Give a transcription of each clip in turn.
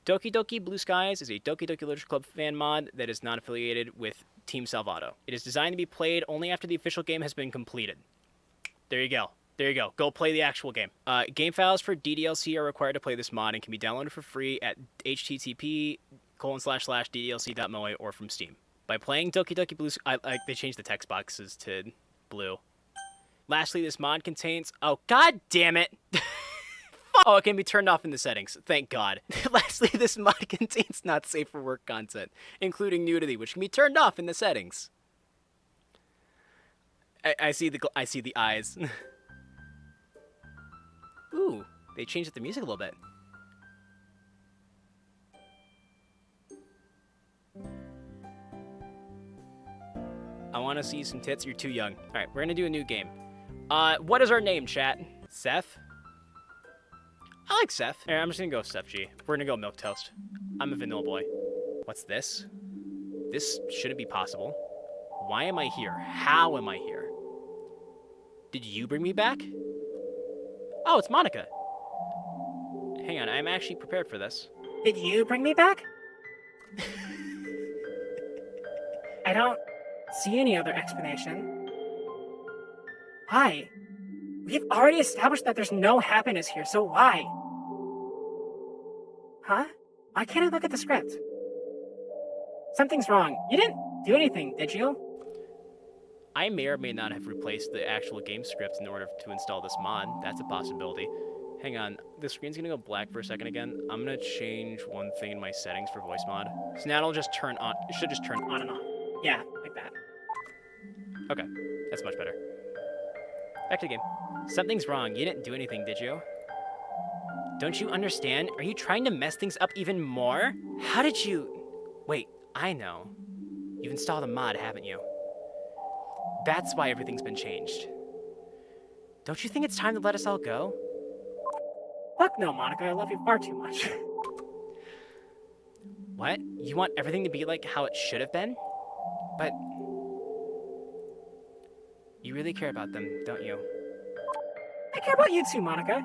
Doki Doki Blue Skies is a Doki Doki Literature Club fan mod that is not affiliated with Team Salvato. It is designed to be played only after the official game has been completed. There you go. There you go. Go play the actual game. Game files for DDLC are required to play this mod and can be downloaded for free at http://ddlc.moe or from Steam. By playing Doki Doki Blue, they changed the text boxes to blue. Lastly, this mod contains... Oh, god damn it! Oh, it can be turned off in the settings. Thank God. Lastly, this mod contains not safe for work content, including nudity, which can be turned off in the settings. I see the eyes. Ooh, they changed the music a little bit. I want to see some tits. You're too young. All right, we're gonna do a new game. What is our name, chat? Seth? I like Seth. All right, I'm just gonna go with Seth G. We're gonna go milk toast. I'm a vanilla boy. What's this? This shouldn't be possible. Why am I here? How am I here? Did you bring me back? Oh, it's Monika. Hang on, I'm actually prepared for this. Did you bring me back? I don't see any other explanation. Why? We've already established that there's no happiness here, so why? Huh? Why can't I look at the script? Something's wrong. You didn't do anything, did you? I may or may not have replaced the actual game script in order to install this mod. That's a possibility. Hang on, the screen's gonna go black for a second again. I'm gonna change one thing in my settings for voice mod. So now it'll just turn on, it should just turn On and off. Yeah, like that. Okay, that's much better. Back to the game. Something's wrong. You didn't do anything, did you? Don't you understand? Are you trying to mess things up even more? How did you... Wait, I know. You've installed a mod, haven't you? That's why everything's been changed. Don't you think it's time to let us all go? Fuck no, Monika. I love you far too much. What? You want everything to be like how it should have been? But... You really care about them, don't you? I care about you too, Monika.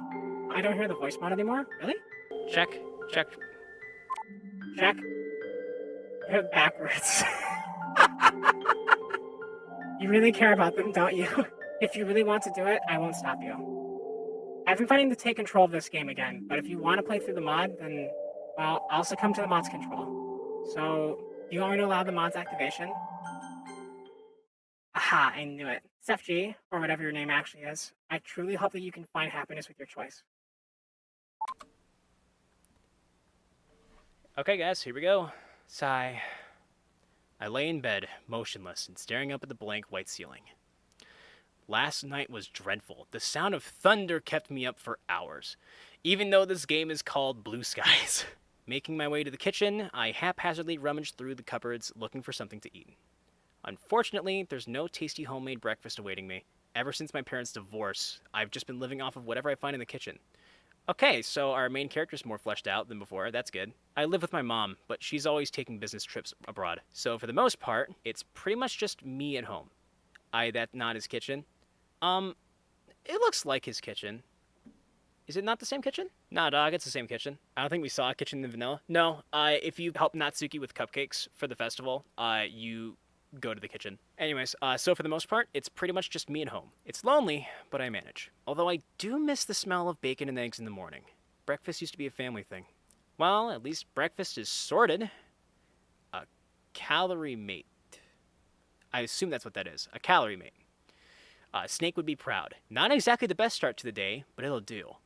I don't hear the voice mod anymore. Really? Check. Check. Check. You're backwards. You really care about them, don't you? If you really want to do it, I won't stop you. I've been fighting to take control of this game again, but if you want to play through the mod, then, well, I'll succumb to the mod's control. So, do you want me to allow the mod's activation? Aha, I knew it. Seth G, or whatever your name actually is, I truly hope that you can find happiness with your choice. Okay, guys, here we go. Sigh. I lay in bed, motionless, and staring up at the blank white ceiling. Last night was dreadful. The sound of thunder kept me up for hours, even though this game is called Blue Skies. Making my way to the kitchen, I haphazardly rummaged through the cupboards looking for something to eat. Unfortunately, there's no tasty homemade breakfast awaiting me. Ever since my parents' divorce, I've just been living off of whatever I find in the kitchen. Okay, so our main character's more fleshed out than before. That's good. I live with my mom, but she's always taking business trips abroad. So for the most part, it's pretty much just me at home. That's not his kitchen. It looks like his kitchen. Is it not the same kitchen? Nah, dog, it's the same kitchen. I don't think we saw a kitchen in vanilla. No, if you help Natsuki with cupcakes for the festival, you go to the kitchen. Anyways, so for the most part, it's pretty much just me at home. It's lonely, but I manage. Although I do miss the smell of bacon and eggs in the morning. Breakfast used to be a family thing. Well, at least breakfast is sorted. A calorie mate. I assume that's what that is. A calorie mate. Snake would be proud. Not exactly the best start to the day, but it'll do.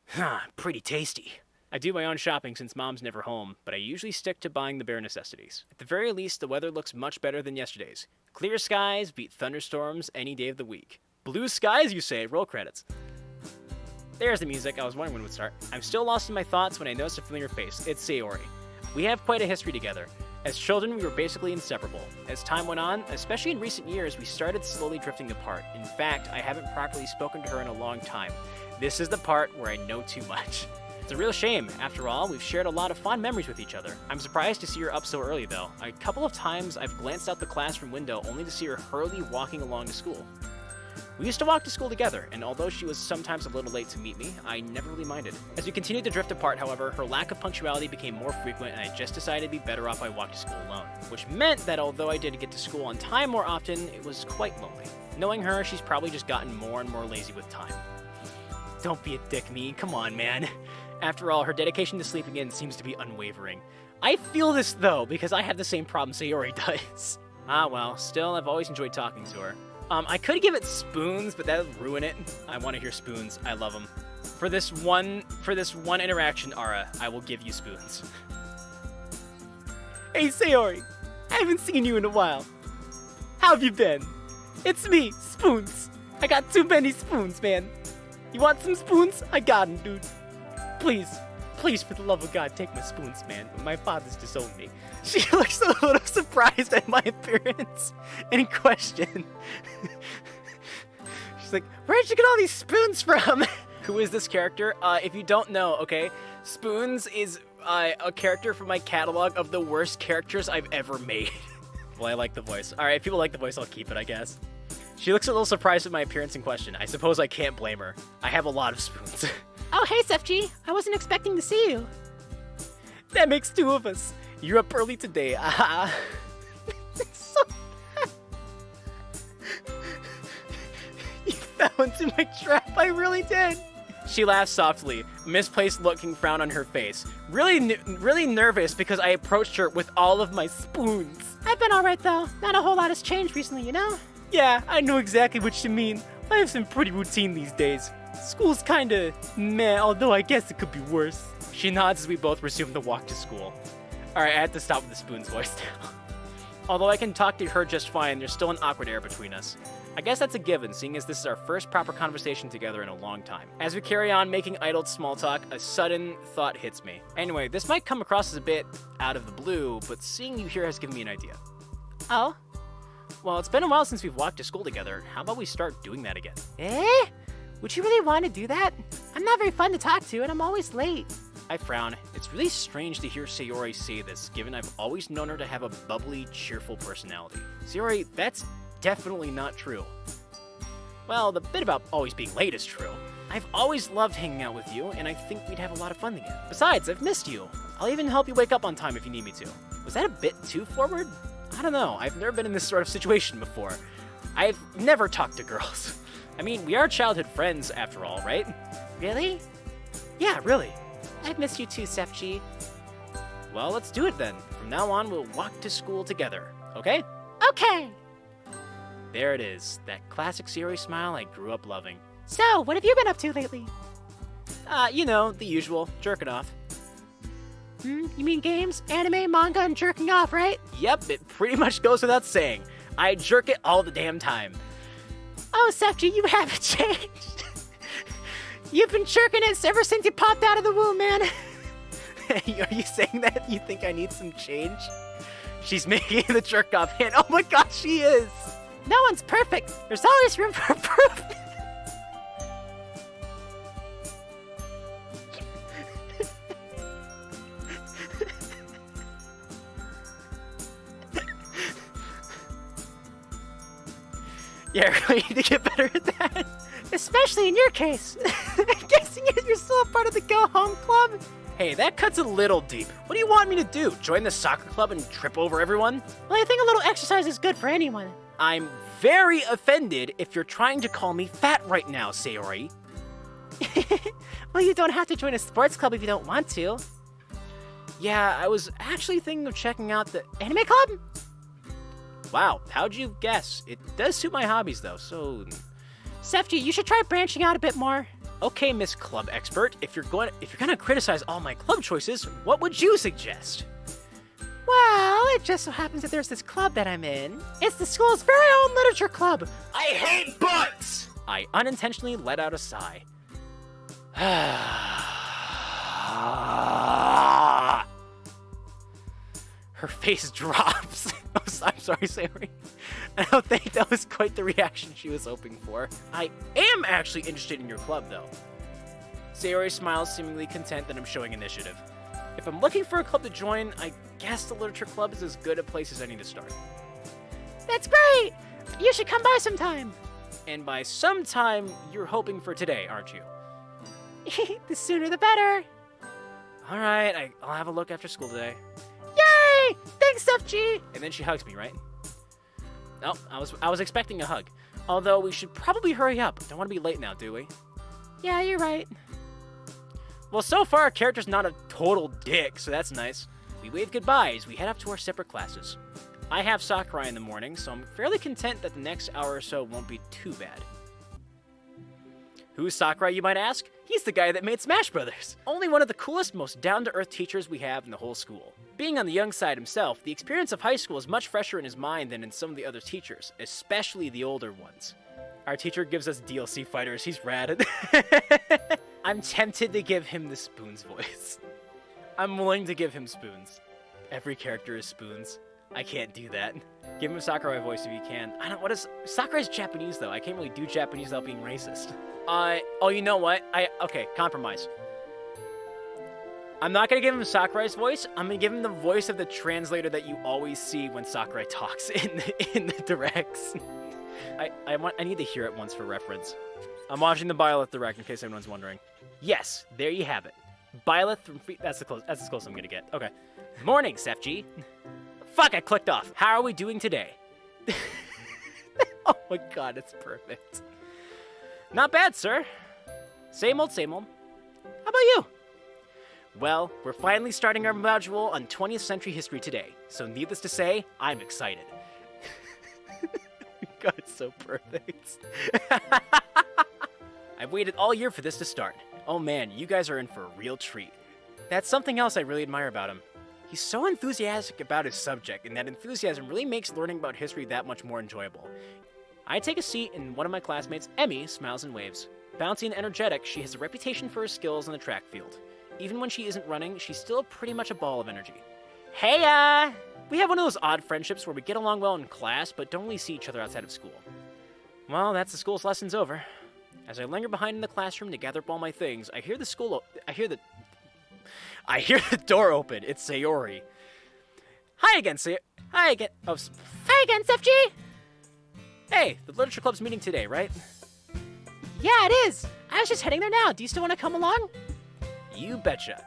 Pretty tasty. I do my own shopping since mom's never home, but I usually stick to buying the bare necessities. At the very least, the weather looks much better than yesterday's. Clear skies beat thunderstorms any day of the week. Blue skies, you say? Roll credits. There's the music. I was wondering when it would start. I'm still lost in my thoughts when I notice a familiar face. It's Sayori. We have quite a history together. As children, we were basically inseparable. As time went on, especially in recent years, we started slowly drifting apart. In fact, I haven't properly spoken to her in a long time. This is the part where I know too much. It's a real shame. After all, we've shared a lot of fond memories with each other. I'm surprised to see her up so early, though. A couple of times, I've glanced out the classroom window only to see her hurriedly walking along to school. We used to walk to school together, and although she was sometimes a little late to meet me, I never really minded. As we continued to drift apart, however, her lack of punctuality became more frequent, and I just decided it'd be better off I walked to school alone. Which meant that although I did get to school on time more often, it was quite lonely. Knowing her, she's probably just gotten more and more lazy with time. Don't be a dick, me. Come on, man. After all, her dedication to sleeping in seems to be unwavering. I feel this, though, because I have the same problem Sayori does. Ah, well, still, I've always enjoyed talking to her. I could give it spoons, but that would ruin it. I want to hear spoons. I love them. For this one interaction, Ara, I will give you spoons. Hey, Sayori. I haven't seen you in a while. How have you been? It's me, Spoons. I got too many spoons, man. You want some spoons? I got them, dude. Please, for the love of God, take my spoons, man. My father's disowned me. She looks a little surprised at my appearance and question. She's like, where'd you get all these spoons from? Who is this character? If you don't know, okay, Spoons is a character from my catalog of the worst characters I've ever made. Well, I like the voice. All right, if people like the voice, I'll keep it, I guess. She looks a little surprised at my appearance in question. I suppose I can't blame her. I have a lot of spoons. Oh, hey, Sefji. I wasn't expecting to see you. That makes two of us. You're up early today. So you fell into my trap. I really did. She laughed softly, misplaced looking frown on her face. Really nervous because I approached her with all of my spoons. I've been alright, though. Not a whole lot has changed recently, you know? Yeah, I know exactly what you mean. Life's been pretty routine these days. School's kinda meh, although I guess it could be worse. She nods as we both resume the walk to school. Alright, I had to stop with the Spoon's voice now. Although I can talk to her just fine, there's still an awkward air between us. I guess that's a given, seeing as this is our first proper conversation together in a long time. As we carry on making idle small talk, a sudden thought hits me. Anyway, this might come across as a bit out of the blue, but seeing you here has given me an idea. Oh? Well, it's been a while since we've walked to school together. How about we start doing that again? Eh? Would you really want to do that? I'm not very fun to talk to, and I'm always late. I frown. It's really strange to hear Sayori say this, given I've always known her to have a bubbly, cheerful personality. Sayori, that's definitely not true. Well, the bit about always being late is true. I've always loved hanging out with you, and I think we'd have a lot of fun together. Besides, I've missed you. I'll even help you wake up on time if you need me to. Was that a bit too forward? I don't know. I've never been in this sort of situation before. I've never talked to girls. I mean, we are childhood friends after all, right? Really? Yeah, really. I've missed you too, Sefji. Well, let's do it then. From now on, we'll walk to school together, okay? Okay. There it is, that classic Sayori smile I grew up loving. So, what have you been up to lately? You know, the usual, jerking off. You mean games, anime, manga, and jerking off, right? Yep, it pretty much goes without saying. I jerk it all the damn time. Oh, Sefji, you haven't changed. You've been jerking it ever since you popped out of the womb, man. Are you saying that you think I need some change? She's making the jerk off hand. Oh my god, she is! No one's perfect. There's always room for improvement. Yeah, I really need to get better at that. Especially in your case. I'm guessing you're still a part of the Go Home Club? Hey, that cuts a little deep. What do you want me to do? Join the soccer club and trip over everyone? Well, I think a little exercise is good for anyone. I'm very offended if you're trying to call me fat right now, Sayori. Well, you don't have to join a sports club if you don't want to. Yeah, I was actually thinking of checking out the Anime club? Wow, how'd you guess? It does suit my hobbies though, so... Sefji, you should try branching out a bit more. Okay, Miss Club Expert, if you're gonna criticize all my club choices, what would you suggest? Well, it just so happens that there's this club that I'm in. It's the school's very own literature club. I hate butts! I unintentionally let out a sigh. Her face drops. I'm sorry, Sayori. I don't think that was quite the reaction she was hoping for. I am actually interested in your club, though. Sayori smiles, seemingly content that I'm showing initiative. If I'm looking for a club to join, I guess the literature club is as good a place as any to start. That's great! You should come by sometime. And by sometime, you're hoping for today, aren't you? The sooner the better. All right, I'll have a look after school today. Yay! Thanks, FG! And then she hugs me, right? No, I was expecting a hug. Although we should probably hurry up. Don't want to be late now, do we? Yeah, you're right. Well, so far our character's not a total dick, so that's nice. We wave goodbye as we head up to our separate classes. I have Sakurai in the morning, so I'm fairly content that the next hour or so won't be too bad. Who's Sakurai, you might ask? He's the guy that made Smash Brothers. Only one of the coolest, most down-to-earth teachers we have in the whole school. Being on the young side himself, the experience of high school is much fresher in his mind than in some of the other teachers, especially the older ones. Our teacher gives us DLC fighters. He's rad. I'm tempted to give him the Spoons voice. I'm willing to give him Spoons. Every character is Spoons. I can't do that. Give him a Sakurai voice if you can. What is... Sakurai's Japanese, though. I can't really do Japanese without being racist. Oh, you know what? Okay, compromise. I'm not gonna give him Sakurai's voice. I'm gonna give him the voice of the translator that you always see when Sakurai talks in the directs. I need to hear it once for reference. I'm watching the Byleth direct in case anyone's wondering. Yes, there you have it. Byleth from that's as close I'm gonna get. Okay. Morning, Sefji. Fuck, I clicked off. How are we doing today? Oh my god, it's perfect. Not bad, sir. Same old, same old. How about you? Well, we're finally starting our module on 20th century history today, so needless to say, I'm excited. God, it's so perfect. I've waited all year for this to start. Oh man, you guys are in for a real treat. That's something else I really admire about him. He's so enthusiastic about his subject, and that enthusiasm really makes learning about history that much more enjoyable. I take a seat, and one of my classmates, Emmy, smiles and waves. Bouncy and energetic, she has a reputation for her skills in the track field. Even when she isn't running, she's still pretty much a ball of energy. Hey, we have one of those odd friendships where we get along well in class, but don't really see each other outside of school. Well, that's the school's lessons over. As I linger behind in the classroom to gather up all my things, I hear the door open. It's Sayori. Hi again, Sayori. Hi again, Sefji! Hey, the literature club's meeting today, right? Yeah, it is. I was just heading there now. Do you still want to come along? You betcha.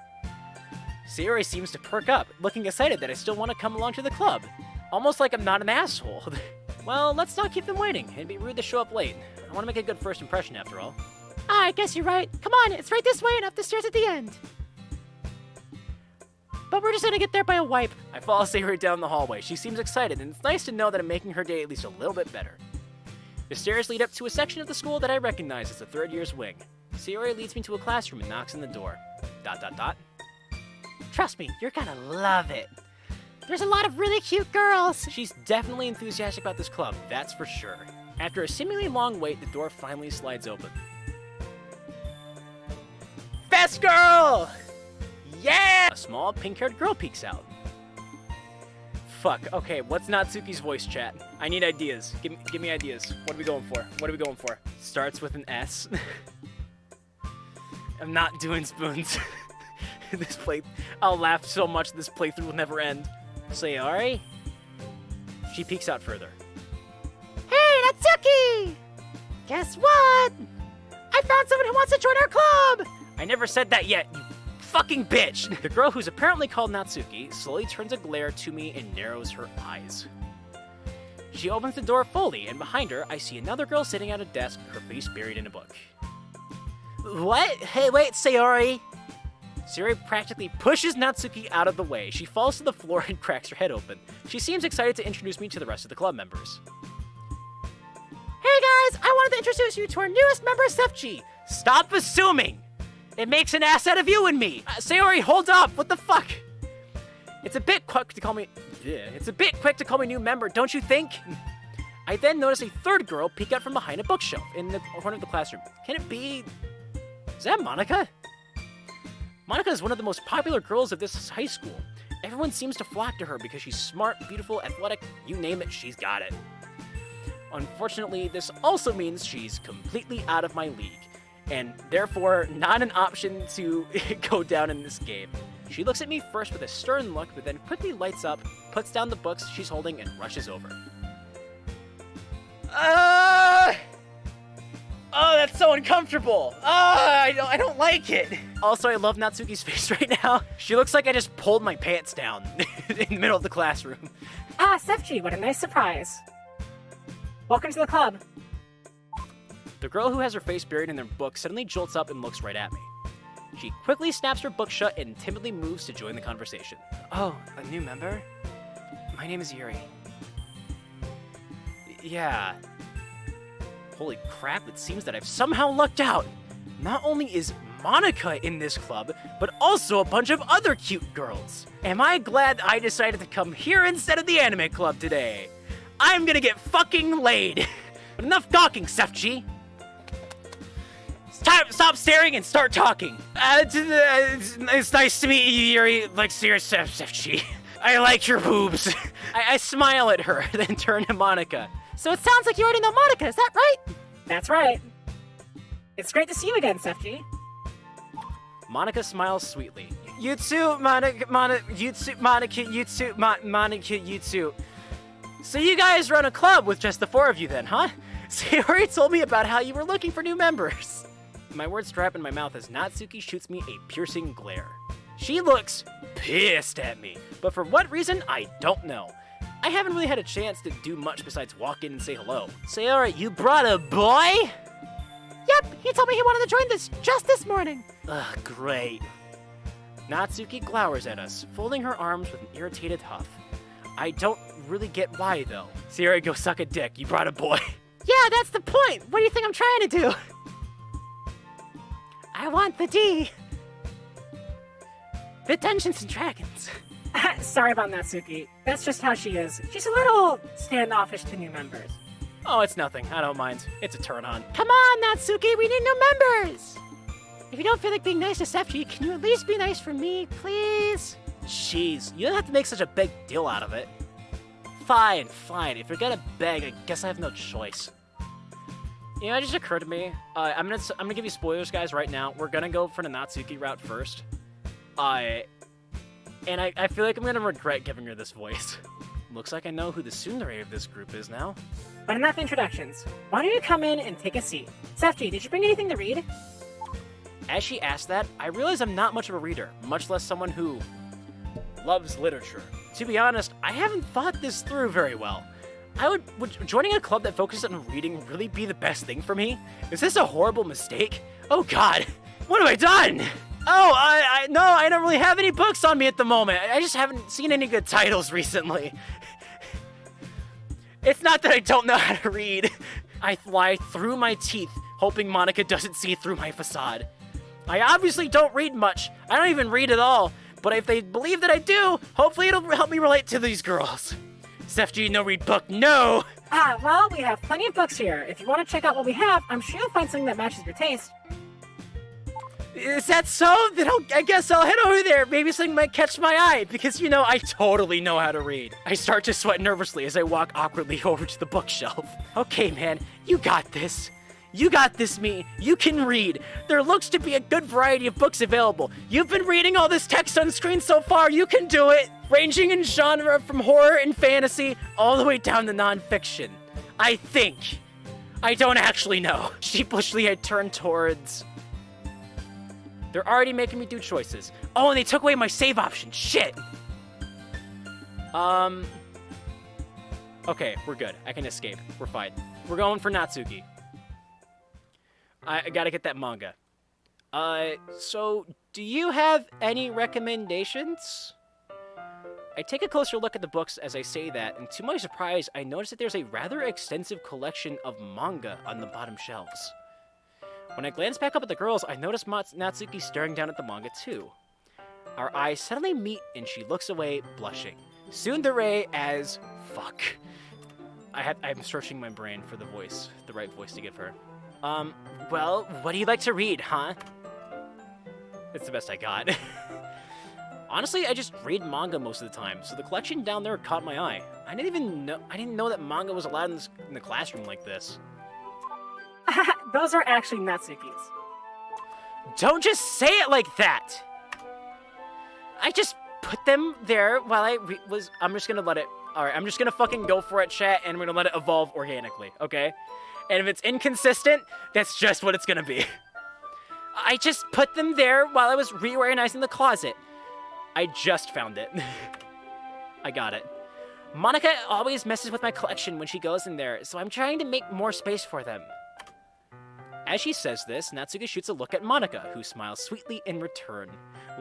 Sayori seems to perk up, looking excited that I still want to come along to the club. Almost like I'm not an asshole. Well, let's not keep them waiting. It'd be rude to show up late. I want to make a good first impression after all. I guess you're right. Come on, it's right this way and up the stairs at the end. But we're just gonna get there by a wipe. I follow Sayori down the hallway. She seems excited, and it's nice to know that I'm making her day at least a little bit better. The stairs lead up to a section of the school that I recognize as the third year's wing. Sayori leads me to a classroom and knocks on the door. ... Trust me, you're gonna love it. There's a lot of really cute girls. She's definitely enthusiastic about this club, that's for sure. After a seemingly long wait, the door finally slides open. Best girl! Yeah! A small pink-haired girl peeks out. Fuck, okay, what's Natsuki's voice chat? I need ideas. Give me ideas. What are we going for? Starts with an S. I'm not doing Spoons. I'll laugh so much this playthrough will never end. Sayori? She peeks out further. Hey, Natsuki! Guess what? I found someone who wants to join our club! I never said that yet, you fucking bitch! The girl, who's apparently called Natsuki, slowly turns a glare to me and narrows her eyes. She opens the door fully, and behind her, I see another girl sitting at a desk, her face buried in a book. What? Hey, wait, Sayori! Sayori practically pushes Natsuki out of the way. She falls to the floor and cracks her head open. She seems excited to introduce me to the rest of the club members. Hey guys, I wanted to introduce you to our newest member, Sefji. Stop assuming! It makes an ass out of you and me! Sayori, hold up! What the fuck? It's a bit quick to call me new member, don't you think? I then notice a third girl peek out from behind a bookshelf in the corner of the classroom. Can it be... Is that Monika? Monika is one of the most popular girls of this high school. Everyone seems to flock to her because she's smart, beautiful, athletic, you name it, she's got it. Unfortunately, this also means she's completely out of my league, and therefore not an option to go down in this game. She looks at me first with a stern look, but then quickly lights up, puts down the books she's holding, and rushes over. Oh, that's so uncomfortable. Oh, I don't like it. Also, I love Natsuki's face right now. She looks like I just pulled my pants down in the middle of the classroom. Ah, Sefji, what a nice surprise. Welcome to the club. The girl who has her face buried in their book suddenly jolts up and looks right at me. She quickly snaps her book shut and timidly moves to join the conversation. Oh, a new member? My name is Yuri. Yeah. Holy crap, it seems that I've somehow lucked out. Not only is Monika in this club, but also a bunch of other cute girls. Am I glad I decided to come here instead of the anime club today? I'm gonna get fucking laid. But enough gawking, Sefji. Stop staring and start talking. It's nice to meet you, Yuri. Like, serious, Sefji. I like your boobs. I smile at her, then turn to Monika. So it sounds like you already know Monika, is that right? That's right. It's great to see you again, Sefji. Monika smiles sweetly. You too, Monika, you too. So you guys run a club with just the four of you then, huh? Sayori told me about how you were looking for new members. My words drop in my mouth as Natsuki shoots me a piercing glare. She looks pissed at me, but for what reason, I don't know. I haven't really had a chance to do much besides walk in and say hello. Sayori, you brought a boy? Yep, he told me he wanted to join this just this morning. Ugh, great. Natsuki glowers at us, folding her arms with an irritated huff. I don't really get why, though. Sayori, go suck a dick. You brought a boy. Yeah, that's the point. What do you think I'm trying to do? I want the D. The Dungeons and Dragons. Sorry about Natsuki. That's just how she is. She's a little standoffish to new members. Oh, it's nothing. I don't mind. It's a turn on. Come on, Natsuki, we need new members. If you don't feel like being nice to Sefji, can you at least be nice for me, please? Jeez, you don't have to make such a big deal out of it. Fine. If you're gonna beg, I guess I have no choice. You know, it just occurred to me. I'm gonna give you spoilers, guys, right now. We're gonna go for the Natsuki route first. And I feel like I'm gonna regret giving her this voice. Looks like I know who the tsundere of this group is now. But enough introductions. Why don't you come in and take a seat? Sefji, did you bring anything to read? As she asked that, I realized I'm not much of a reader, much less someone who loves literature. To be honest, I haven't thought this through very well. Would joining a club that focuses on reading really be the best thing for me? Is this a horrible mistake? Oh god, what have I done? Oh, no, I don't really have any books on me at the moment. I just haven't seen any good titles recently. It's not that I don't know how to read. I lie through my teeth, hoping Monika doesn't see through my facade. I obviously don't read much. I don't even read at all. But if they believe that I do, hopefully it'll help me relate to these girls. Sefji, no read book, no! Well, we have plenty of books here. If you want to check out what we have, I'm sure you'll find something that matches your taste. Is that so? Then I guess I'll head over there. Maybe something might catch my eye, because, you know, I totally know how to read. I start to sweat nervously as I walk awkwardly over to the bookshelf. Okay, man, you got this. You got this, me. You can read. There looks to be a good variety of books available. You've been reading all this text on screen so far. You can do it. Ranging in genre from horror and fantasy all the way down to nonfiction. I think. I don't actually know. Sheepishly, I turn towards... They're already making me do choices. Oh, and they took away my save option. Shit. Okay, we're good. I can escape. We're fine. We're going for Natsuki. I gotta get that manga. So, do you have any recommendations? I take a closer look at the books as I say that, and to my surprise, I notice that there's a rather extensive collection of manga on the bottom shelves. When I glance back up at the girls, I notice Natsuki staring down at the manga too. Our eyes suddenly meet, and she looks away, blushing. Tsundere as fuck. I'm searching my brain for the right voice to give her. Well, what do you like to read, huh? It's the best I got. Honestly, I just read manga most of the time, so the collection down there caught my eye. I didn't know that manga was allowed in the classroom like this. Those are actually Natsuki's. Don't just say it like that! I just put them there while I'm just gonna let it... Alright, I'm just gonna fucking go for it, chat, and we're gonna let it evolve organically, okay? And if it's inconsistent, that's just what it's gonna be. I just put them there while I was reorganizing the closet. I just found it. I got it. Monika always messes with my collection when she goes in there, so I'm trying to make more space for them. As she says this, Natsuki shoots a look at Monika, who smiles sweetly in return.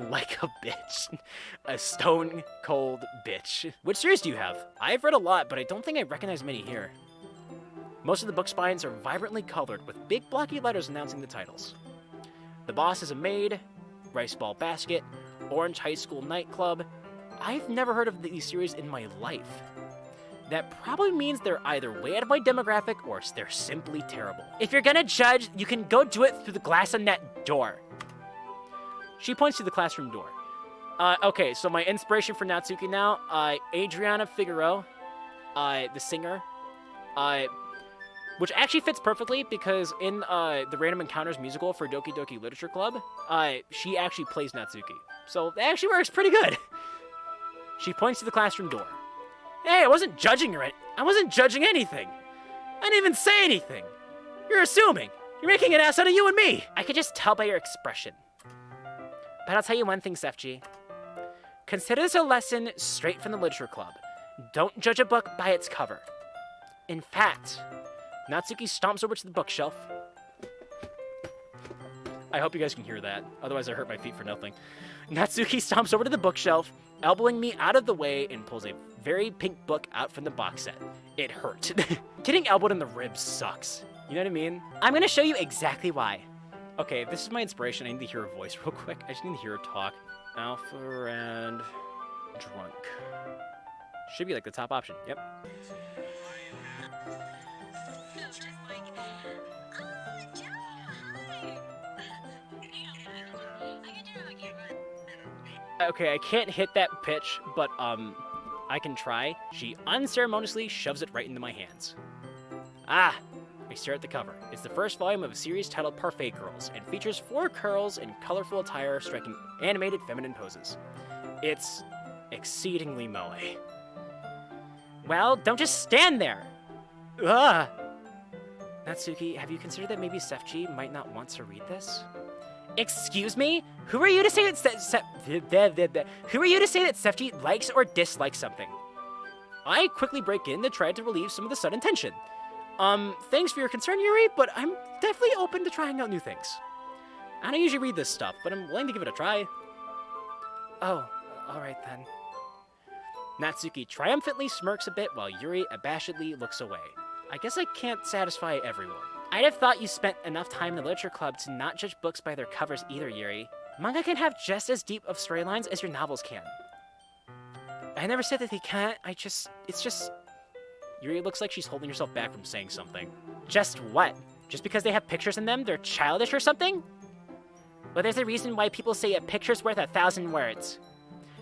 Like a bitch. A stone-cold bitch. Which series do you have? I've read a lot, but I don't think I recognize many here. Most of the book spines are vibrantly colored, with big blocky letters announcing the titles. The Boss is a Maid, Rice Ball Basket, Orange High School Nightclub. I've never heard of these series in my life. That probably means they're either way out of my demographic or they're simply terrible. If you're gonna judge, you can go do it through the glass on that door. She points to the classroom door. Okay, so my inspiration for Natsuki now, Adriana Figueroa, the singer, which actually fits perfectly because in the Random Encounters musical for Doki Doki Literature Club, she actually plays Natsuki. So that actually works pretty good. She points to the classroom door. Hey, I wasn't judging her. I wasn't judging anything. I didn't even say anything. You're assuming. You're making an ass out of you and me. I could just tell by your expression. But I'll tell you one thing, Sefji. Consider this a lesson straight from the Literature Club. Don't judge a book by its cover. In fact, Natsuki stomps over to the bookshelf. I hope you guys can hear that. Otherwise, I hurt my feet for nothing. Natsuki stomps over to the bookshelf, elbowing me out of the way, and pulls a very pink book out from the box set. It hurt. Getting elbowed in the ribs sucks. You know what I mean? I'm gonna show you exactly why. Okay, this is my inspiration. I need to hear her voice real quick. I just need to hear her talk. Alpha and drunk. Should be like the top option. Yep. Okay, I can't hit that pitch, but I can try. She unceremoniously shoves it right into my hands. Ah! I stare at the cover. It's the first volume of a series titled Parfait Girls, and features 4 girls in colorful attire striking animated feminine poses. It's exceedingly moe. Well, don't just stand there! Ugh! Natsuki, have you considered that maybe Sefji might not want to read this? Excuse me? Who are you to say that Who are you to say that Sefji likes or dislikes something? I quickly break in to try to relieve some of the sudden tension. Thanks for your concern, Yuri, but I'm definitely open to trying out new things. I don't usually read this stuff, but I'm willing to give it a try. Oh, alright then. Natsuki triumphantly smirks a bit while Yuri abashedly looks away. I guess I can't satisfy everyone. I'd have thought you spent enough time in the literature club to not judge books by their covers either, Yuri. Manga can have just as deep of storylines as your novels can. I never said that they can't, it's just... Yuri looks like she's holding herself back from saying something. Just what? Just because they have pictures in them, they're childish or something? Well, there's a reason why people say a picture's worth 1,000 words.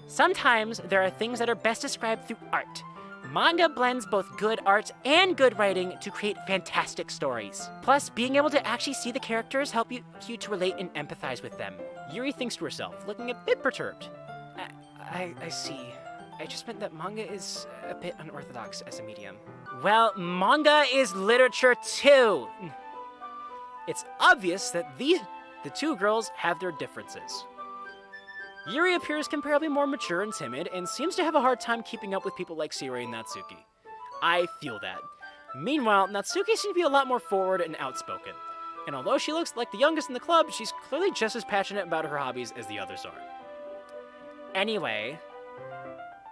Sometimes there are things that are best described through art. Manga blends both good art and good writing to create fantastic stories. Plus, being able to actually see the characters help you to relate and empathize with them. Yuri thinks to herself, looking a bit perturbed. I see. I just meant that manga is a bit unorthodox as a medium. Well, manga is literature too! It's obvious that the 2 girls have their differences. Yuri appears comparably more mature and timid, and seems to have a hard time keeping up with people like Sayori and Natsuki. I feel that. Meanwhile, Natsuki seems to be a lot more forward and outspoken. And although she looks like the youngest in the club, she's clearly just as passionate about her hobbies as the others are. Anyway,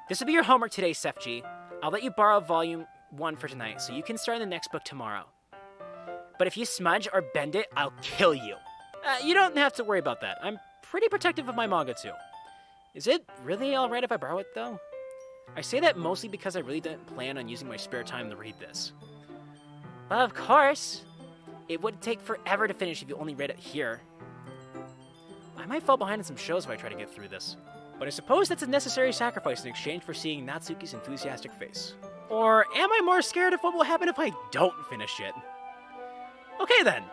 this will be your homework today, Sefji. I'll let you borrow volume 1 for tonight, so you can start the next book tomorrow. But if you smudge or bend it, I'll kill you. You don't have to worry about that. I'm pretty protective of my manga too. Is it really alright if I borrow it though? I say that mostly because I really didn't plan on using my spare time to read this. Well, of course. It would take forever to finish if you only read it here. I might fall behind in some shows if I try to get through this. But I suppose that's a necessary sacrifice in exchange for seeing Natsuki's enthusiastic face. Or am I more scared of what will happen if I don't finish it? Okay then.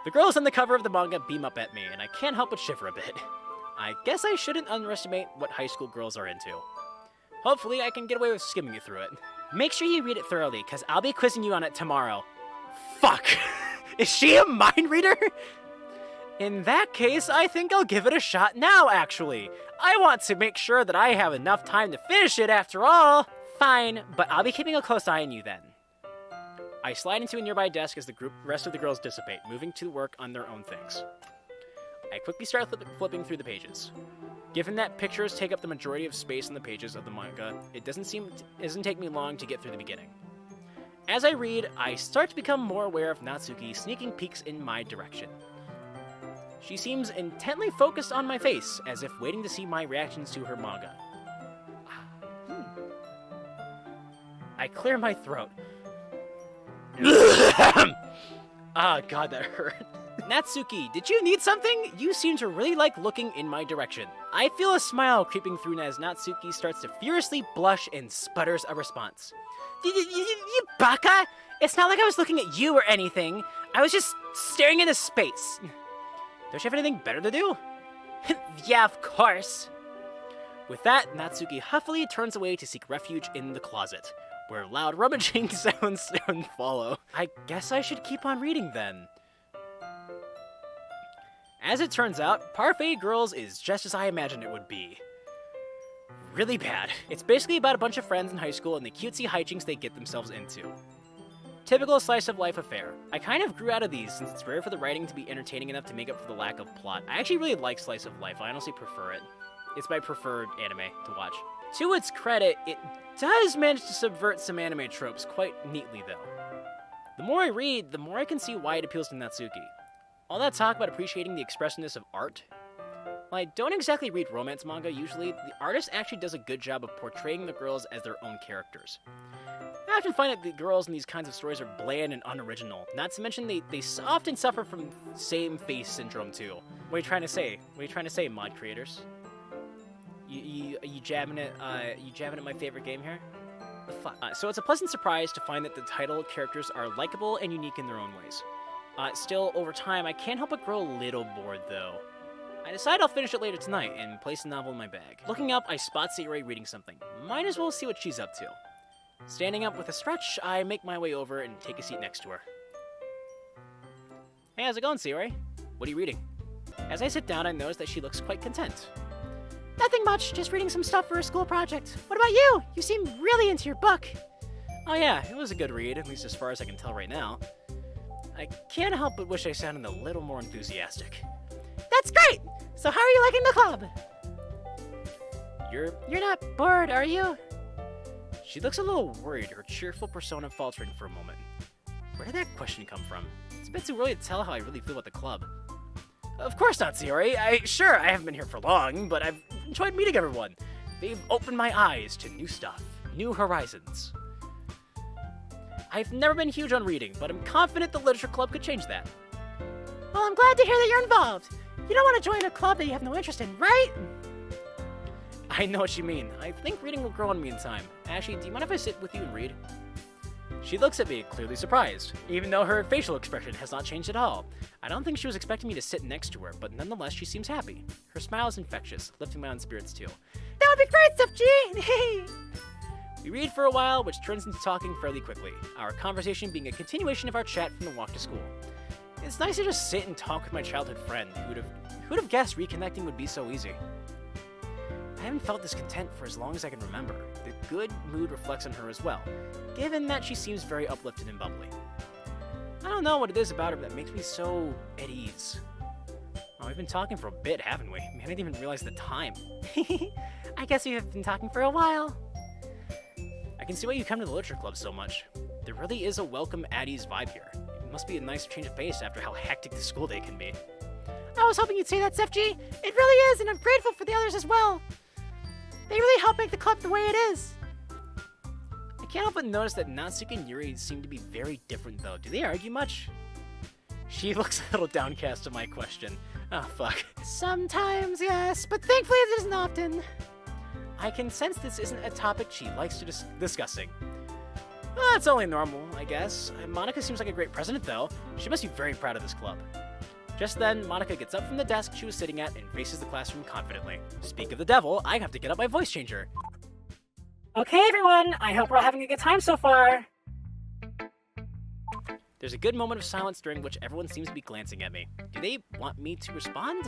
The girls on the cover of the manga beam up at me, and I can't help but shiver a bit. I guess I shouldn't underestimate what high school girls are into. Hopefully I can get away with skimming you through it. Make sure you read it thoroughly, because I'll be quizzing you on it tomorrow. fuck! Is she a mind reader? In that case, I think I'll give it a shot now, actually. I want to make sure that I have enough time to finish it after all. Fine, but I'll be keeping a close eye on you then. I slide into a nearby desk as the rest of the girls dissipate, moving to work on their own things. I quickly start flipping through the pages. Given that pictures take up the majority of space on the pages of the manga, it doesn't take me long to get through the beginning. As I read, I start to become more aware of Natsuki sneaking peeks in my direction. She seems intently focused on my face, as if waiting to see my reactions to her manga. I clear my throat. Ah, God, that hurt. Natsuki, did you need something? You seem to really like looking in my direction. I feel a smile creeping through as Natsuki starts to furiously blush and sputters a response. You baka! It's not like I was looking at you or anything. I was just staring into space. Don't you have anything better to do? Yeah, of course. With that, Natsuki huffily turns away to seek refuge in the closet, where loud rummaging sounds soon follow. I guess I should keep on reading then. As it turns out, Parfait Girls is just as I imagined it would be. Really bad. It's basically about a bunch of friends in high school and the cutesy hijinks they get themselves into. Typical slice-of-life affair. I kind of grew out of these since it's rare for the writing to be entertaining enough to make up for the lack of plot. I actually really like slice-of-life. I honestly prefer it. It's my preferred anime to watch. To its credit, it does manage to subvert some anime tropes quite neatly, though. The more I read, the more I can see why it appeals to Natsuki. All that talk about appreciating the expressiveness of art. While I don't exactly read romance manga usually, the artist actually does a good job of portraying the girls as their own characters. I often find that the girls in these kinds of stories are bland and unoriginal, not to mention they often suffer from same face syndrome too. What are you trying to say? What are you trying to say, mod creators? You jabbing at my favorite game here? The fuck? So it's a pleasant surprise to find that the title characters are likable and unique in their own ways. Still, over time, I can't help but grow a little bored though. I decide I'll finish it later tonight and place the novel in my bag. Looking up, I spot Sayori reading something. Might as well see what she's up to. Standing up with a stretch, I make my way over and take a seat next to her. Hey, how's it going, Sayori? What are you reading? As I sit down, I notice that she looks quite content. Nothing much, just reading some stuff for a school project. What about you? You seem really into your book. Oh yeah, it was a good read, at least as far as I can tell right now. I can't help but wish I sounded a little more enthusiastic. That's great! So how are you liking the club? You're not bored, are you? She looks a little worried, her cheerful persona faltering for a moment. Where did that question come from? It's a bit too early to tell how I really feel about the club. Of course not, Sayori. I haven't been here for long, but I've enjoyed meeting everyone. They've opened my eyes to new stuff, new horizons. I've never been huge on reading, but I'm confident the literature club could change that. Well, I'm glad to hear that you're involved. You don't want to join a club that you have no interest in, right? I know what you mean. I think reading will grow on me in time. Actually, do you mind if I sit with you and read? She looks at me, clearly surprised, even though her facial expression has not changed at all. I don't think she was expecting me to sit next to her, but nonetheless, she seems happy. Her smile is infectious, lifting my own spirits too. That would be great, Steph G! We read for a while, which turns into talking fairly quickly, our conversation being a continuation of our chat from the walk to school. It's nice to just sit and talk with my childhood friend. Who'd have guessed reconnecting would be so easy? I haven't felt this content for as long as I can remember. The good mood reflects on her as well, given that she seems very uplifted and bubbly. I don't know what it is about her that makes me so at ease. Oh, we've been talking for a bit, haven't we? Man, I didn't even realize the time. I guess we've been talking for a while. I can see why you come to the literature club so much. There really is a welcome at ease vibe here. It must be a nice change of pace after how hectic the school day can be. I was hoping you'd say that, Steph G. It really is, and I'm grateful for the others as well. They really help make the club the way it is. I can't help but notice that Natsuki and Yuri seem to be very different though. Do they argue much? She looks a little downcast at my question. Oh, fuck. Sometimes, yes, but thankfully it isn't often. I can sense this isn't a topic she likes to discussing. Well, that's only normal, I guess. Monika seems like a great president though. She must be very proud of this club. Just then, Monika gets up from the desk she was sitting at and faces the classroom confidently. Speak of the devil, I have to get up my voice changer. Okay, everyone. I hope we're all having a good time so far. There's a good moment of silence during which everyone seems to be glancing at me. Do they want me to respond?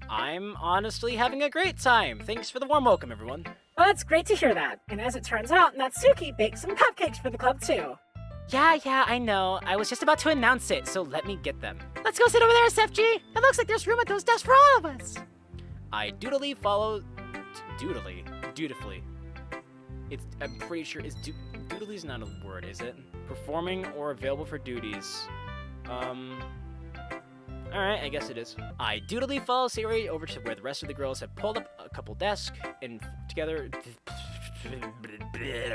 I'm honestly having a great time. Thanks for the warm welcome, everyone. Well, it's great to hear that. And as it turns out, Natsuki baked some cupcakes for the club too. Yeah, I know. I was just about to announce it, so let me get them. Let's go sit over there, SFG. It looks like there's room at those desks for all of us. I dutifully follow... Dutifully. I'm pretty sure... Dutifully is not a word, is it? Performing or available for duties. Alright, I guess it is. I dutifully follow Sayori over to where the rest of the girls have pulled up a couple desks and together...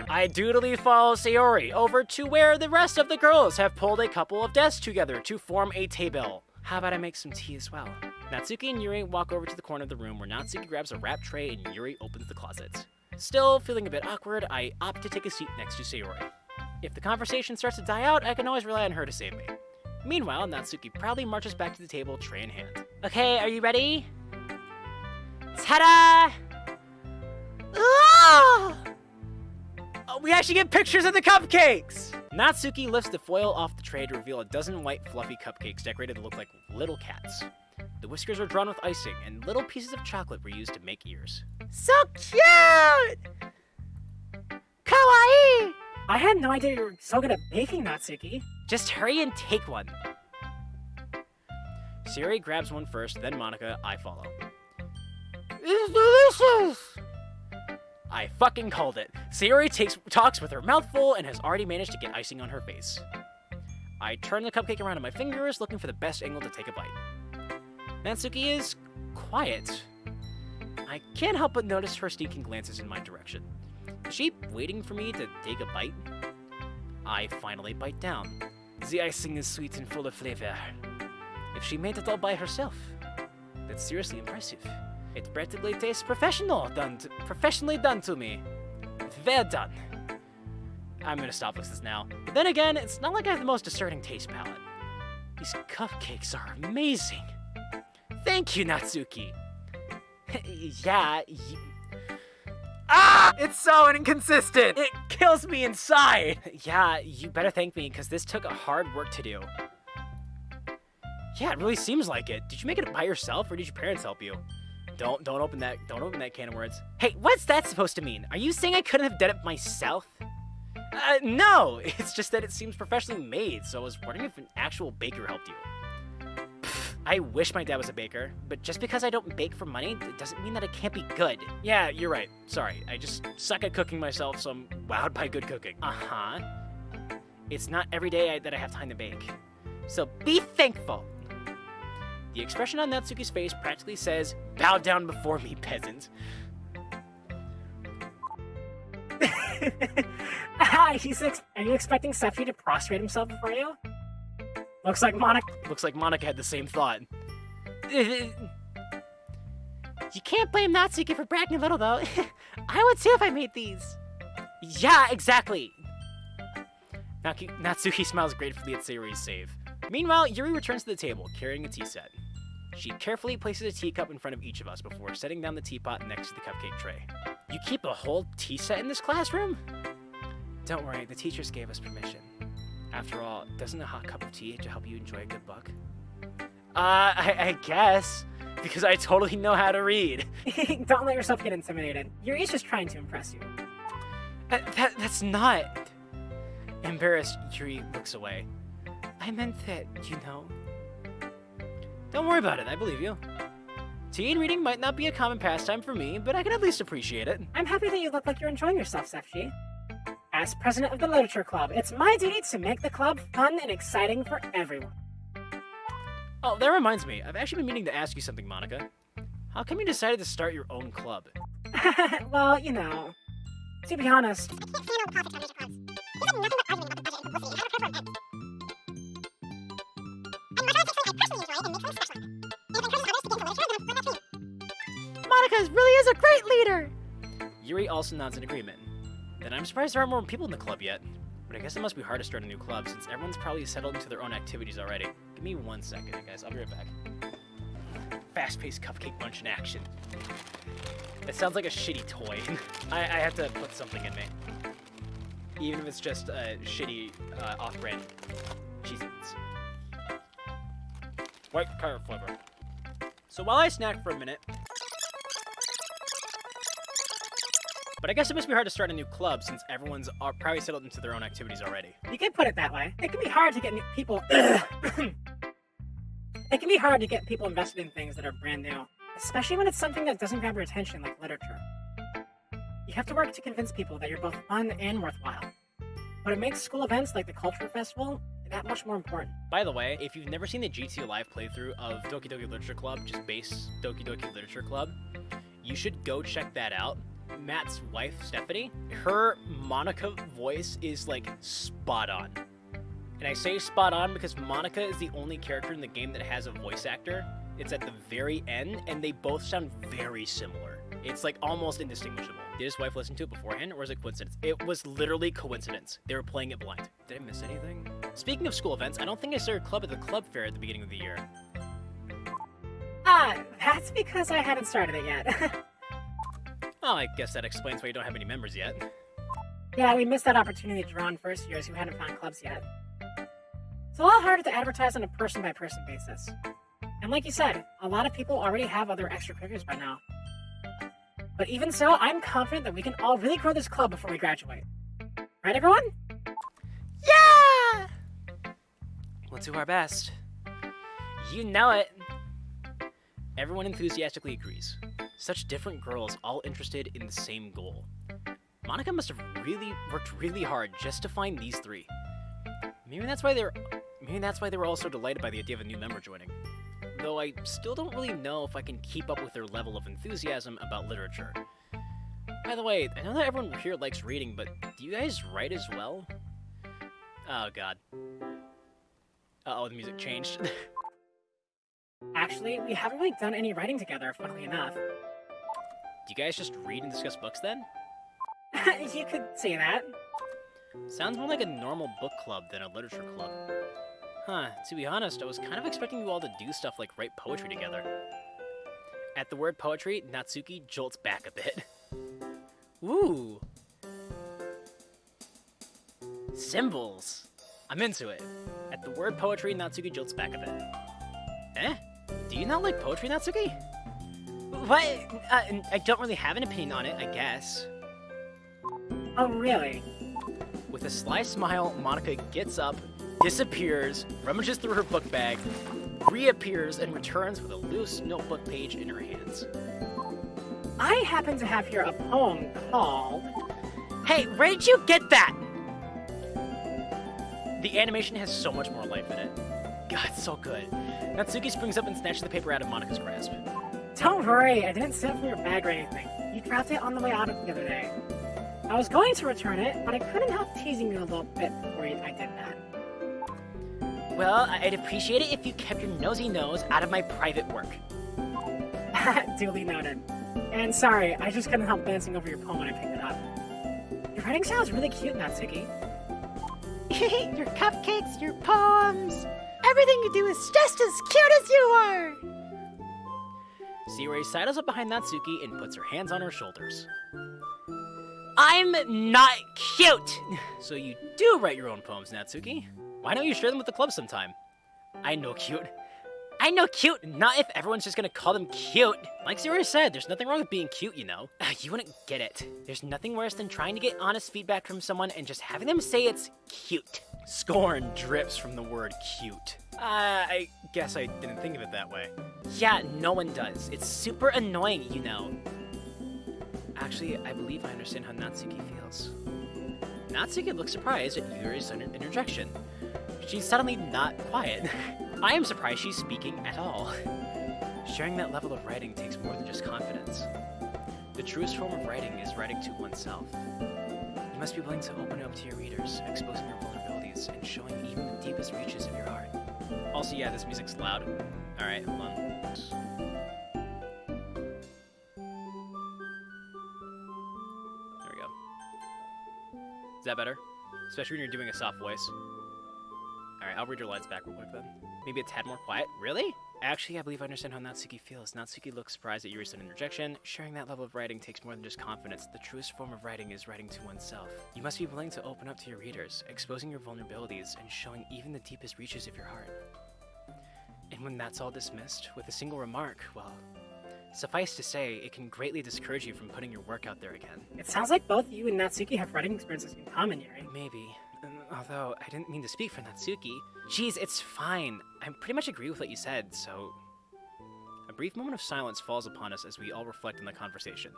I dutifully follow Sayori over to where the rest of the girls have pulled a couple of desks together to form a table. How about I make some tea as well? Natsuki and Yuri walk over to the corner of the room where Natsuki grabs a wrap tray and Yuri opens the closet. Still feeling a bit awkward, I opt to take a seat next to Sayori. If the conversation starts to die out, I can always rely on her to save me. Meanwhile, Natsuki proudly marches back to the table, tray in hand. Okay, are you ready? Ta-da! Oh! Oh, we actually get pictures of the cupcakes! Natsuki lifts the foil off the tray to reveal a dozen white fluffy cupcakes decorated to look like little cats. The whiskers were drawn with icing, and little pieces of chocolate were used to make ears. So cute! Kawaii! I had no idea you were so good at baking, Natsuki. Just hurry and take one. Sayori grabs one first, then Monika, I follow. It's delicious! I fucking called it. Sayori talks with her mouth full and has already managed to get icing on her face. I turn the cupcake around in my fingers, looking for the best angle to take a bite. Natsuki is quiet. I can't help but notice her sneaking glances in my direction. Is she waiting for me to take a bite? I finally bite down. The icing is sweet and full of flavor. If she made it all by herself, that's seriously impressive. It practically tastes professionally done to me. Well done. I'm gonna stop with this now. But then again, it's not like I have the most discerning taste palette. These cupcakes are amazing. Thank you, Natsuki. Ah! It's so inconsistent! It kills me inside! Yeah, you better thank me, because this took hard work to do. Yeah, it really seems like it. Did you make it by yourself, or did your parents help you? Don't open that can of words. Hey, what's that supposed to mean? Are you saying I couldn't have done it myself? No! It's just that it seems professionally made, so I was wondering if an actual baker helped you. I wish my dad was a baker, but just because I don't bake for money, it doesn't mean that it can't be good. Yeah, you're right. Sorry, I just suck at cooking myself, so I'm wowed by good cooking. Uh-huh. It's not every day that I have time to bake. So be thankful. The expression on Natsuki's face practically says, bow down before me, peasant. Hi, are you expecting Sephi to prostrate himself before you? Looks like Monika had the same thought. You can't blame Natsuki for bragging a little, though. I would too if I made these. Yeah, exactly. Natsuki smiles gratefully at Sayori's save. Meanwhile, Yuri returns to the table, carrying a tea set. She carefully places a teacup in front of each of us before setting down the teapot next to the cupcake tray. You keep a whole tea set in this classroom? Don't worry, the teachers gave us permission. After all, doesn't a hot cup of tea to help you enjoy a good book? I guess. Because I totally know how to read. Don't let yourself get intimidated. Yuri's just trying to impress you. That's not... Embarrassed, Yuri looks away. I meant that, you know... Don't worry about it, I believe you. Tea and reading might not be a common pastime for me, but I can at least appreciate it. I'm happy that you look like you're enjoying yourself, Sephi. As president of the Literature Club, it's my duty to make the club fun and exciting for everyone. Oh, that reminds me. I've actually been meaning to ask you something, Monika. How come you decided to start your own club? Well, you know, to be honest... Monika really is a great leader! Yuri also nods in agreement. Then I'm surprised there aren't more people in the club yet. But I guess it must be hard to start a new club since everyone's probably settled into their own activities already. Give me 1 second, guys. I'll be right back. Fast-paced cupcake bunch in action. That sounds like a shitty toy. I have to put something in me. Even if it's just shitty off-brand Cheez-Its. White carrot flavor. So while I snack for a minute... But I guess it must be hard to start a new club since everyone's probably settled into their own activities already. You could put it that way. It can be hard to get people... It can be hard to get people invested in things that are brand new, especially when it's something that doesn't grab your attention like literature. You have to work to convince people that you're both fun and worthwhile. But it makes school events like the Culture Festival that much more important. By the way, if you've never seen the GT Live playthrough of Doki Doki Literature Club, just base Doki Doki Literature Club, you should go check that out. Matt's wife, Stephanie, her Monika voice is like spot on. And I say spot on because Monika is the only character in the game that has a voice actor. It's at the very end, and they both sound very similar. It's like almost indistinguishable. Did his wife listen to it beforehand, or was it coincidence? It was literally coincidence. They were playing it blind. Did I miss anything? Speaking of school events, I don't think I started club at the club fair at the beginning of the year. That's because I haven't started it yet. Well, I guess that explains why you don't have any members yet. Yeah, we missed that opportunity to draw on first years who hadn't found clubs yet. It's a lot harder to advertise on a person-by-person basis. And like you said, a lot of people already have other extracurriculars by now. But even so, I'm confident that we can all really grow this club before we graduate. Right, everyone? Yeah! We'll do our best. You know it. Everyone enthusiastically agrees. Such different girls, all interested in the same goal. Monika must have worked really hard just to find these three. Maybe that's why they were all so delighted by the idea of a new member joining. Though I still don't really know if I can keep up with their level of enthusiasm about literature. By the way, I know that everyone here likes reading, but do you guys write as well? Oh god. Uh-oh, the music changed. Actually, we haven't really done any writing together, funnily enough. Do you guys just read and discuss books then? You could say that. Sounds more like a normal book club than a literature club. Huh, to be honest, I was kind of expecting you all to do stuff like write poetry together. At the word poetry, Natsuki jolts back a bit. Ooh! Symbols! I'm into it. At the word poetry, Natsuki jolts back a bit. Eh? Do you not like poetry, Natsuki? What? I don't really have an opinion on it, I guess. Oh, really? With a sly smile, Monika gets up, disappears, rummages through her book bag, reappears, and returns with a loose notebook page in her hands. I happen to have here a poem called... Hey, where did you get that? The animation has so much more life in it. God, it's so good. Natsuki springs up and snatches the paper out of Monika's grasp. Don't worry, I didn't steal it from your bag or anything. You dropped it on the way out the other day. I was going to return it, but I couldn't help teasing you a little bit before I did that. Well, I'd appreciate it if you kept your nosy nose out of my private work. Duly noted. And sorry, I just couldn't help glancing over your poem when I picked it up. Your writing sounds really cute, Natsuki. Your cupcakes, your poems, everything you do is just as cute as you are! Sayori sidles up behind Natsuki and puts her hands on her shoulders. I'm not cute! So you do write your own poems, Natsuki. Why don't you share them with the club sometime? I know cute. I know cute, not if everyone's just gonna call them cute. Like Sayori said, there's nothing wrong with being cute, you know. You wouldn't get it. There's nothing worse than trying to get honest feedback from someone and just having them say it's cute. Scorn drips from the word cute. I guess I didn't think of it that way. Yeah, no one does. It's super annoying, you know. Actually, I believe I understand how Natsuki feels. Natsuki looks surprised at Yuri's interjection. She's suddenly not quiet. I am surprised she's speaking at all. Sharing that level of writing takes more than just confidence. The truest form of writing is writing to oneself. You must be willing to open up to your readers, exposing your vulnerabilities, and showing even the deepest reaches of your heart. Also, yeah, this music's loud. Alright, hold on. There we go. Is that better? Especially when you're doing a soft voice. Alright, I'll read your lines back real quick then. Maybe a tad more quiet. Really? Actually, I believe I understand how Natsuki feels. Natsuki looks surprised at your recent interjection. Sharing that level of writing takes more than just confidence. The truest form of writing is writing to oneself. You must be willing to open up to your readers, exposing your vulnerabilities and showing even the deepest reaches of your heart. And when that's all dismissed, with a single remark, well, suffice to say, it can greatly discourage you from putting your work out there again. It sounds like both you and Natsuki have writing experiences in common, Yuri. Maybe. Although, I didn't mean to speak for Natsuki. Jeez, it's fine. I pretty much agree with what you said, so... A brief moment of silence falls upon us as we all reflect on the conversation.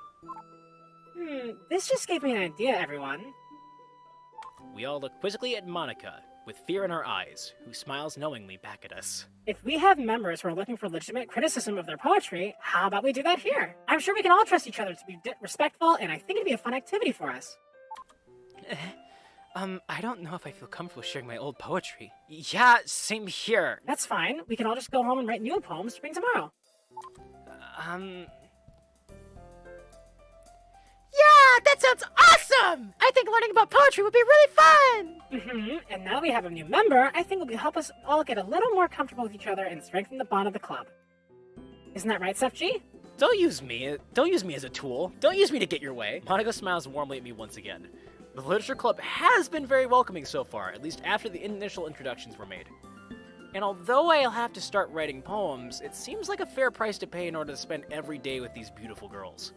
This just gave me an idea, everyone. We all look quizzically at Monika, with fear in our eyes, who smiles knowingly back at us. If we have members who are looking for legitimate criticism of their poetry, how about we do that here? I'm sure we can all trust each other to be respectful, and I think it'd be a fun activity for us. I don't know if I feel comfortable sharing my old poetry. Yeah, same here. That's fine. We can all just go home and write new poems to bring tomorrow. Yeah, that sounds awesome! I think learning about poetry would be really fun! And now we have a new member, I think it will help us all get a little more comfortable with each other and strengthen the bond of the club. Isn't that right, Sefji? Don't use me. Don't use me as a tool. Don't use me to get your way. Monika smiles warmly at me once again. The Literature Club has been very welcoming so far, at least after the initial introductions were made. And although I'll have to start writing poems, it seems like a fair price to pay in order to spend every day with these beautiful girls.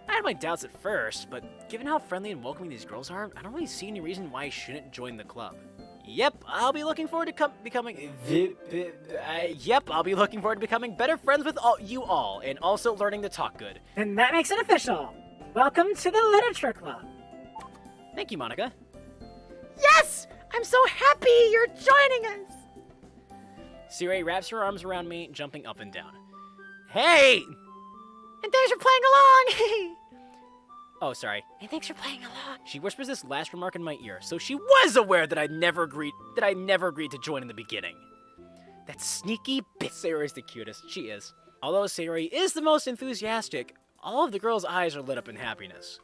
I had my doubts at first, but given how friendly and welcoming these girls are, I don't really see any reason why I shouldn't join the club. Yep, I'll be looking forward to becoming better friends with you all, and also learning to talk good. And that makes it official. Welcome to the Literature Club. Thank you, Monika. Yes! I'm so happy you're joining us! Sayori wraps her arms around me, jumping up and down. Hey! And thanks for playing along! Oh, sorry. And thanks for playing along. She whispers this last remark in my ear, so she was aware that I never agreed to join in the beginning. That sneaky bitch. Sayori's the cutest. She is. Although Sayori is the most enthusiastic, all of the girls' eyes are lit up in happiness.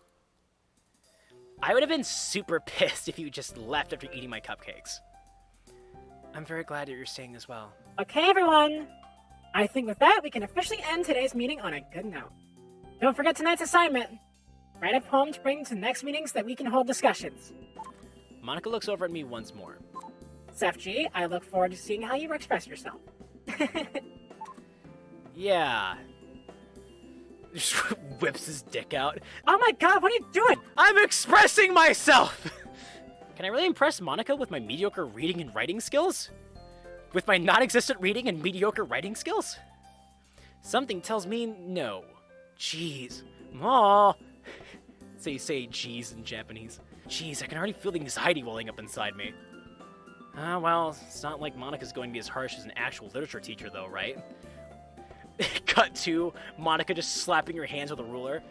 I would have been super pissed if you just left after eating my cupcakes. I'm very glad that you're staying as well. Okay, everyone. I think with that, we can officially end today's meeting on a good note. Don't forget tonight's assignment. Write a poem to bring to next meetings that we can hold discussions. Monika looks over at me once more. Sefji, I look forward to seeing how you express yourself. Yeah. Just whips his dick out. Oh my god, what are you doing? I'm expressing myself! Can I really impress Monika with my mediocre reading and writing skills? With my non-existent reading and mediocre writing skills? Something tells me no. Jeez. Aw. So you say jeez in Japanese. Jeez, I can already feel the anxiety welling up inside me. Well, it's not like Monika's going to be as harsh as an actual literature teacher though, right? Cut to Monika just slapping her hands with a ruler.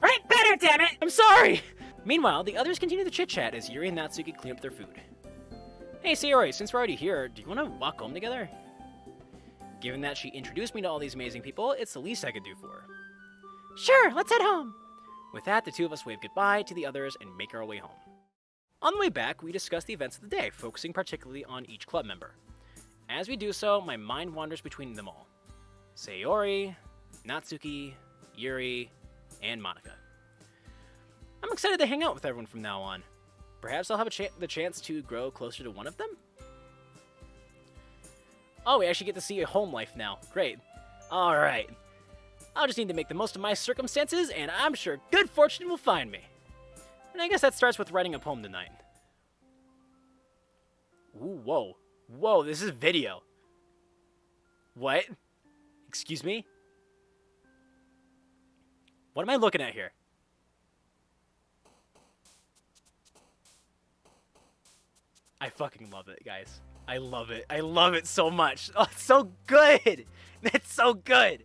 Write better, damn it! I'm sorry! Meanwhile, the others continue the chit-chat as Yuri and Natsuki clean up their food. Hey Sayori, since we're already here, do you want to walk home together? Given that she introduced me to all these amazing people, it's the least I could do for her. Sure, let's head home. With that, the two of us wave goodbye to the others and make our way home. On the way back, we discuss the events of the day, focusing particularly on each club member. As we do so, my mind wanders between them all. Sayori, Natsuki, Yuri, and Monika. I'm excited to hang out with everyone from now on. Perhaps I'll have the chance to grow closer to one of them? Oh, we actually get to see a home life now. Great. Alright. I'll just need to make the most of my circumstances, and I'm sure good fortune will find me. And I guess that starts with writing a poem tonight. Ooh, whoa. Whoa, this is video. What? Excuse me? What am I looking at here? I fucking love it, guys. I love it. I love it so much. Oh, it's so good. It's so good.